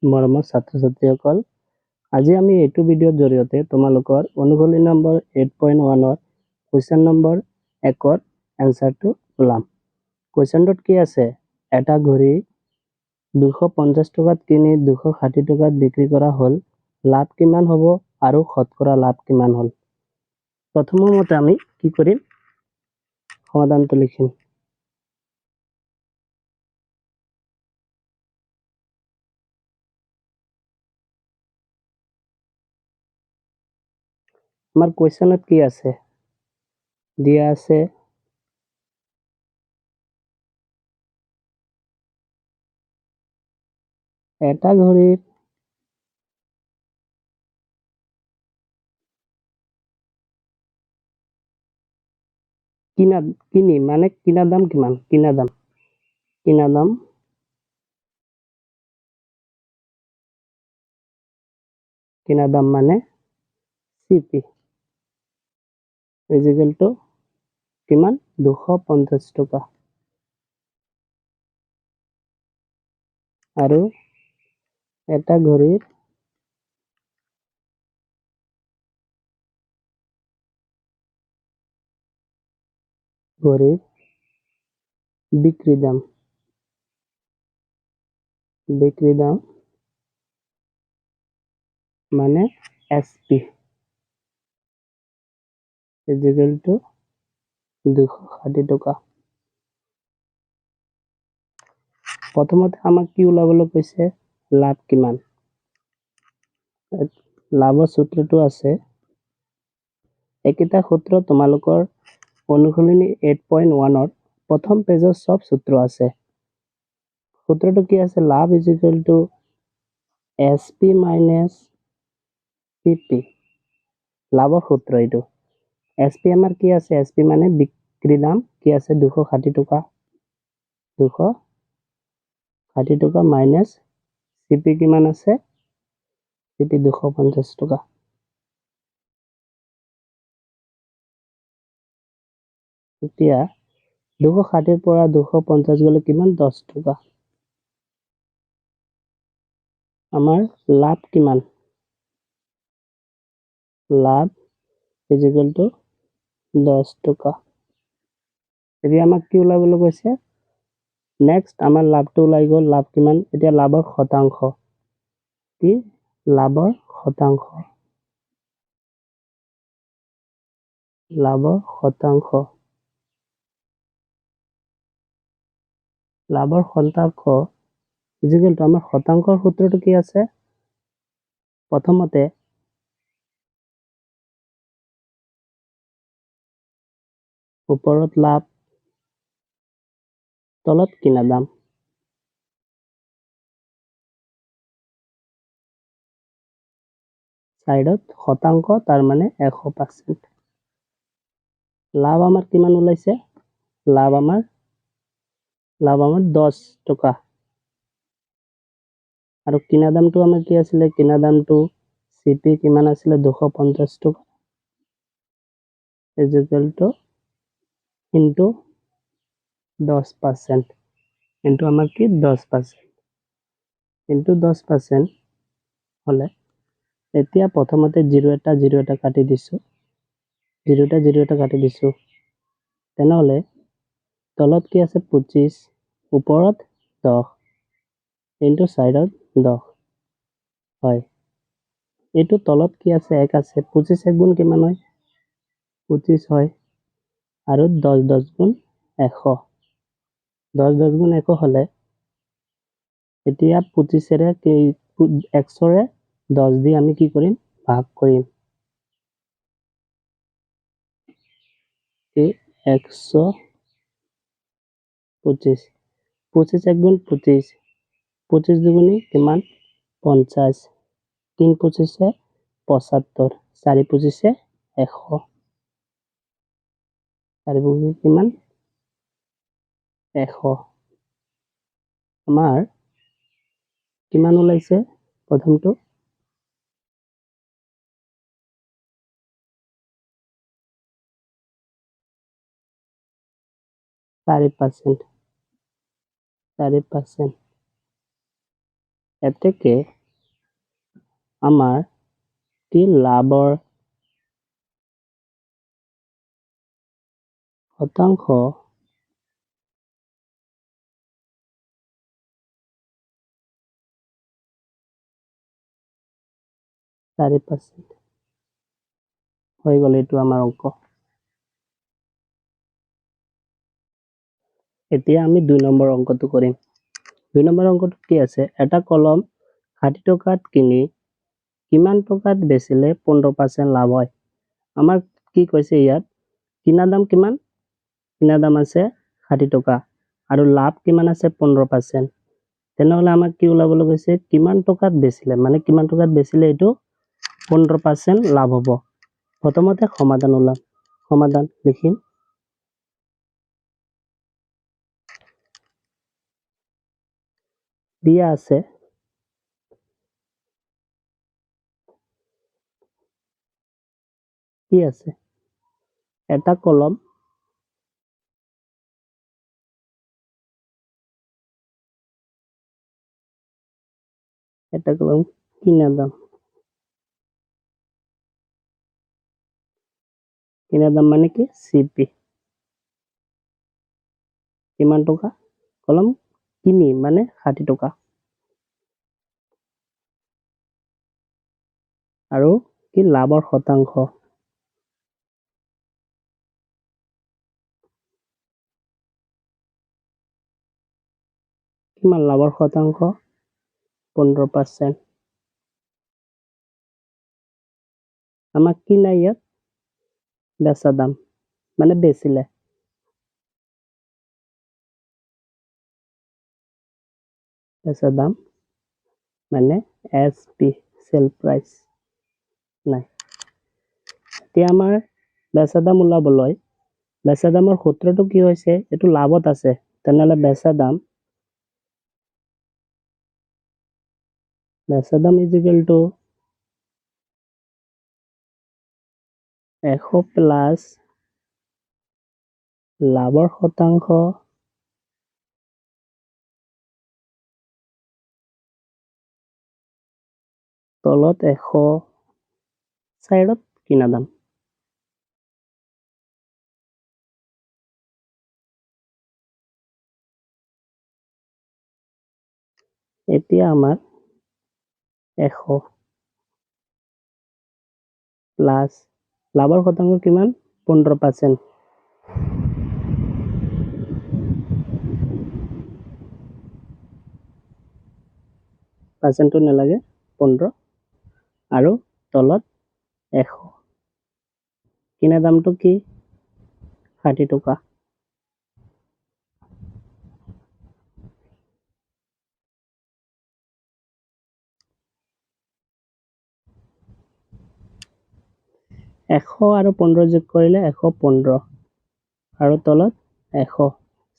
মৰমৰ ছাত্ৰ-ছাত্ৰীসকল, আজি আমি এইটো ভিডিঅ'ৰ জৰিয়তে তোমালোকৰ অনুশীলনী নম্বৰ 8.1 কুৱেশ্যন নম্বৰ 1 এনসাৰটো ওলাম। কুৱেশ্যনটোত কি আছে? এটা ঘড়ী 250 টকাত কিনি 260 টকাত বিক্ৰী কৰা হ'ল। লাভ কিমান হ'ব আৰু শতকৰা লাভ কিমান হ'ল? প্ৰথমতে আমি কি কৰিম? সমাধানটো লিখিম। আমাৰ কুৱেশ্যনত কি আছে? দিয়া আছে এটা ঘড়ীৰ কিনি মানে কিনা দাম কিমান? কিনা দাম মানে CP ইজিকেল টু কিমান? 250 টকা। আৰু এটা ঘড়ীৰ বিক্ৰী দাম মানে SP ইজিকেল টু 260 টকা। প্ৰথমতে আমাক কি ওলাবলৈ কৈছে? লাভ কিমান? লাভৰ সূত্ৰটো আছে, একেটা সূত্ৰ তোমালোকৰ অনুশীলনী 8.1 প্ৰথম পেজৰ সব সূত্ৰ আছে। সূত্ৰটো কি আছে? লাভ is equal to SP minus CP। লাভৰ সূত্ৰ এইটো। SP আমাৰ কি আছে? SP মানে বিক্ৰী দাম কি আছে? 260 টকা। 260 টকা মাইনাছ CP কিমান আছে? CP 250 টকা। এতিয়া 260 পৰা 250 গ'লে কিমান? 10 টকা। আমাৰ লাভ কিমান? লাভ ইজিকেল টু 10 টকা। এতিয়া আমাক কি ওলাবলৈ কৈছে? নেক্সট আমাৰ লাভটো ওলাই গ'ল। লাভ কিমান? এতিয়া লাভৰ শতাংশ কি? লাভৰ শতাংশ ইজিকেল টু আমাৰ শতাংশৰ সূত্ৰটো কি আছে? প্ৰথমতে ওপৰত লাভ, তলত কিনা দাম। সাইডত শতাংশ, তাৰ মানে 100%। লাভ আমাৰ কিমান ওলাইছে? লাভ আমাৰ 10 টকা। আৰু কিনা দামটো আমাৰ কি আছিলে? কিনা দামটো CP কিমান আছিলে? 250 টকা ইজিকেল টু ইনটু 10%। ইনটু আমাৰ কি? 10%। ইনটু 10% হ'লে এতিয়া প্ৰথমতে 0 এটা কাটি দিছোঁ। 0 এটা কাটি দিছোঁ। তেনেহ'লে তলত কি আছে? 25, ওপৰত 10 ইনটু সাইডত 10 হয়। এইটো তলত কি আছে? 1 আছে। 25 1 গুণ কিমান হয়? 25 হয়। আৰু 10 গুণ 100। 10 গুণ 100 হ'লে এতিয়া 25ৰে 100ৰে 10 দি আমি কি কৰিম? ভাগ কৰিম। 125 25 1 গুণ 25 25 দুগুণে কিমান? 50 3 25 75 4 25 100 4 25 কিমান? 100। আমাৰ কিমান ওলাইছে? প্ৰথমটো 4%। এতেকে আমাৰ কি লাভৰ শতাংশ 4% হৈ গ'ল। এইটো আমাৰ অংক। এতিয়া আমি 2 নম্বৰ অংকটো কৰিম। 2 নম্বৰ অংকটো কি আছে? এটা কলম 60 টকাত কিনি কিমান টকাত বেচিলে 15% লাভ হয়? আমাক কি কৈছে ইয়াত? কিনা দাম কিমান? কিনা দাম আছে 60 টকা আৰু লাভ কিমান আছে? 15%। তেনেহ'লে আমাক কি ওলাবলৈ কৈছে? কিমান টকাত বেচিলে, মানে কিমান টকাত বেচিলে এইটো 15% লাভ হ'ব। প্ৰথমতে সমাধান ওলাম। সমাধান লিখিম। দিয়া আছে কি আছে? এটা কলম কিনা দাম মানে কি? CP কিমান টকা? কলম কিনি মানে 60 টকা আৰু কি লাভৰ শতাংশ কিমান? লাভৰ শতাংশ 15%। আমাক কি নাই ইয়াত? বেচা দাম মানে বেচিলে। বেচা দাম মানে SP চেল প্ৰাইচ নাই। এতিয়া আমাৰ বেচা দাম ওলাবলৈ বেচা দামৰ সূত্ৰটো কি হৈছে? এইটো লাভত আছে। তেনেহ'লে বেচা দাম ইজ ইকুৱেল টু 100 প্লাছ লাভৰ শতাংশ তলত 100 চাইডত কিনা দাম। এতিয়া আমাৰ 100 প্লাছ লাভৰ শতাংশ কিমান? 15%। পাৰ্চেণ্টটো নালাগে, 15 আৰু তলত 100। কিনা দামটো কি? 60 টকা। এশ আৰু 15 যোগ কৰিলে 115 আৰু তলত 100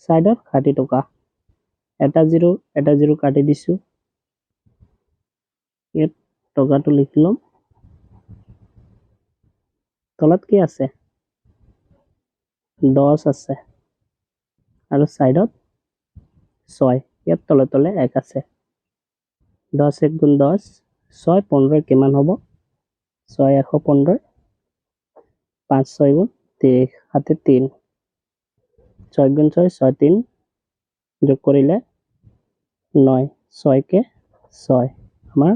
চাইডত 60 টকা। এটা জিৰো কাটি দিছো। ইয়াত টকাটো লিখি ল'ম। তলত কি আছে? 10 আছে আৰু চাইডত 6। ইয়াত তলে তলে 1 আছে। 10 1 গুণ 10, 6 15 কিমান হ'ব? 6 115, 5 6 গুণ 30, 7 3, 6 গুণ 6 6 3 যোগ কৰিলে 9, 6 কে 6 আমাৰ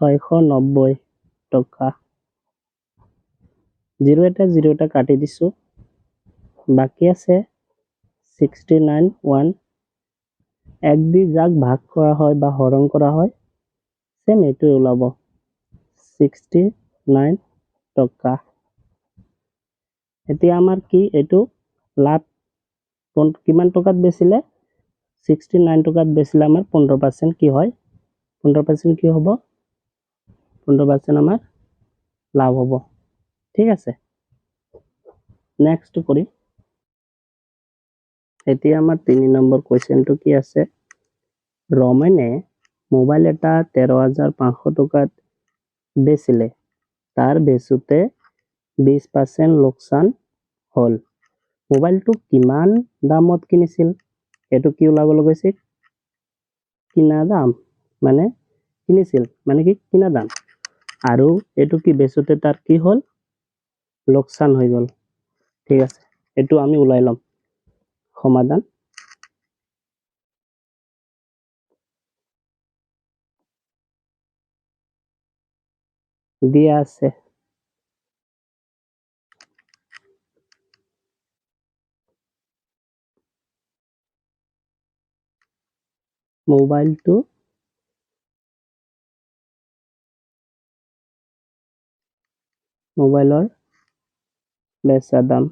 690 টকা। জিৰো এটা কাটি দিছো। বাকী আছে 69 1। 1 দি যাক ভাগ কৰা হয় বা হৰণ কৰা হয় সেম এইটোৱে ওলাব 69 টকা। এতিয়া আমাৰ কি এইটো লাভ কিমান টকাত বেচিলে? 69 টকাত বেচিলে আমাৰ 15% কি হয়? 15% কি হ'ব? 15% আমাৰ লাভ হ'ব। ঠিক আছে, নেক্সট কৰি। এতিয়া আমাৰ 3 নম্বৰ কোৱেশ্চনটো কি আছে? ৰমেনে মোবাইল এটা 13,500 টকাত বেচিলে। তাৰ বেচোতে 20% লোকচান হল। মোবাইলটো কিমান দামত কিনিছিল? এইটো কি ওলাবলৈ গৈছে? কিনা দাম মানে কিনিছিল, মানে কি কিনা দাম, আৰু এইটো কি বেচোতে তাৰ কি হ'ল, লোকচান হৈ গ'ল। ঠিক আছে, এইটো আমি ওলাই ল'ম সমাধান। দিয়া আছে। মোবাইলটো মোবাইলৰ বেচা দাম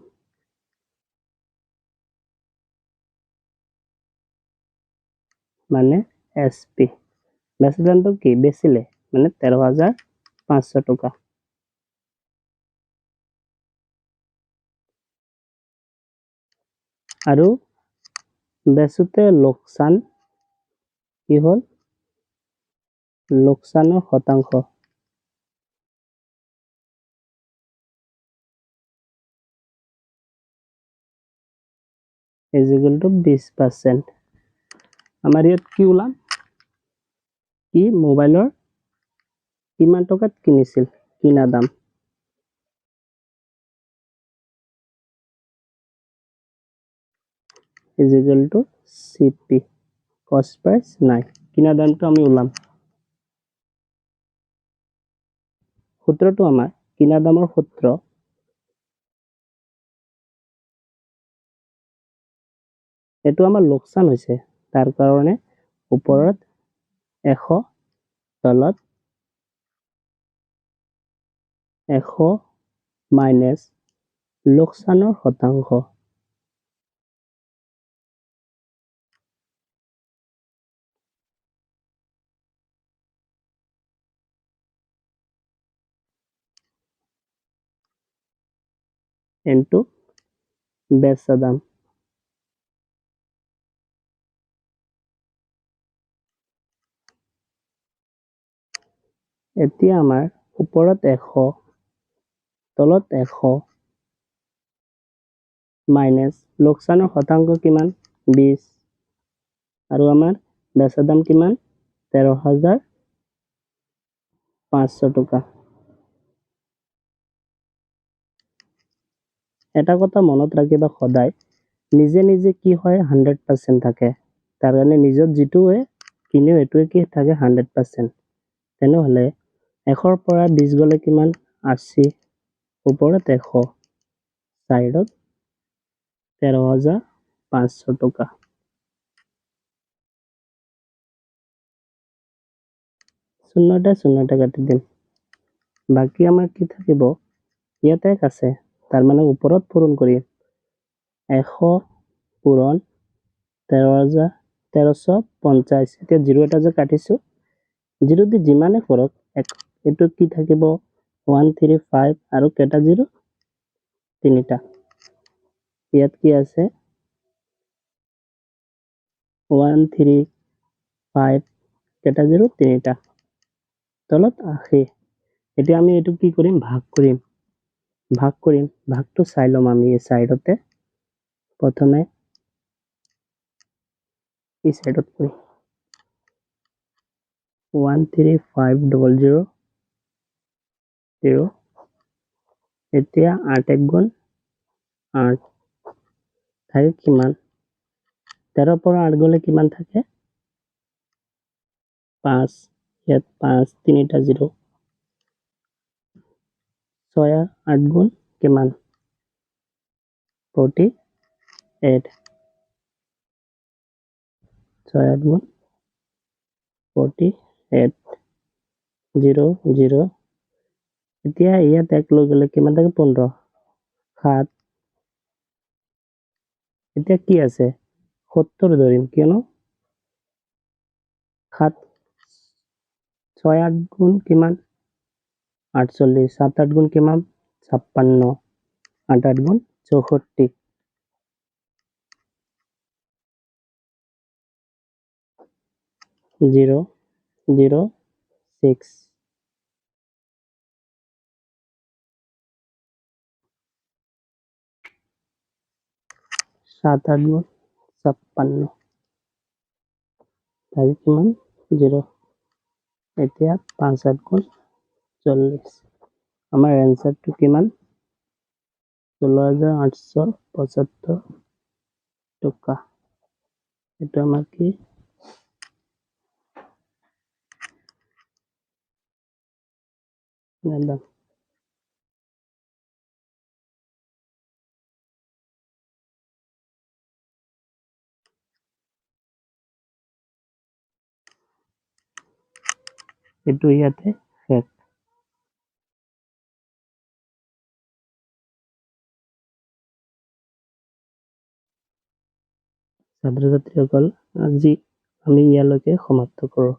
মানে SP, বেচা দামটো কি বেচিলে মানে 13,500 টকা। আৰু বেচোতে লোকচান কি হ'ল, লোকচানৰ শতাংশ is equal to 20%। আমাৰ ইয়াত কি ওলাম, কি মোবাইলৰ কিমান টকাত কিনিছিল, কিনা দাম is equal to CP, cost price নাই, কিনা দামটো আমি ওলাম। সূত্ৰটো আমাৰ কিনা দামৰ সূত্ৰ, এইটো আমাৰ লোকচান হৈছে, তাৰ কাৰণে ওপৰত 100, তলত 100 মাইনাছ লোকচানৰ শতাংশ ইনটু বেচা দাম। এতিয়া আমাৰ ওপৰত 100, তলত 100 মাইনাছ লোকচানৰ শতাংশ কিমান 20, আৰু আমাৰ বেচা দাম কিমান 13,500 টকা। এটা কথা মনত ৰাখিবা, সদায় নিজে নিজে কি হয় 100% থাকে, তাৰ কাৰণে নিজৰ যিটোৱে কিনিও এইটোৱে কি থাকে 100%। তেনেহ'লে 100ৰ পৰা 20 গ'লে কিমান 80, ওপৰত 100, চাইডত 13,500 টকা। শূন্যটা কাটি দিম, বাকী আমাৰ কি থাকিব, ইয়াত 1 আছে, তাৰ মানে ওপৰত পূৰণ কৰিম, 100 পূৰণ 13,50। এতিয়া 0 এটা যে কাটিছো, 0 দি যিমানে কৰক এইটো কি থাকিব 135, আৰু কেইটা 0 তিনিটা, ইয়াত কি আছে 135, কেইটা 0 তিনিটা, তলত 80। এতিয়া আমি এইটো কি কৰিম, ভাগ কৰিম, ভাগটো চাই ল'ম আমি এই চাইডতে, প্ৰথমে এই চাইডত কৰিম 135,000, এতিয়া 8 1 গুণ 8 থাকে কিমান, 13 পৰা 8 গ'লে কিমান থাকে 5, ইয়াত 5 তিনিটা 0, 6 8 গুণ কিমান 48, 6 8 গুণ 48, 0 0। এতিয়া ইয়াত 1 লৈ গ'লে কিমান থাকে 15, 7। এতিয়া কি আছে 70 ধৰিম, কিয়নো 7 6 8 গুণ কিমান 48, 7 8 গুণ কিমান 56, 8 8 গুণ 64, 0 0 6। 7 8 গুণ 56, তাহলে কিমান 0। এতিয়া 5 গুণ 40 আমাৰ এনসাৰটো কিমান 16,875 টকা এটা আমাৰ কি দাম এটো ইয়াতে শেষ ছাত্ৰ-ছাত্ৰীসকল আজি আমি ইয়ালৈকে সমাপ্ত কৰোঁ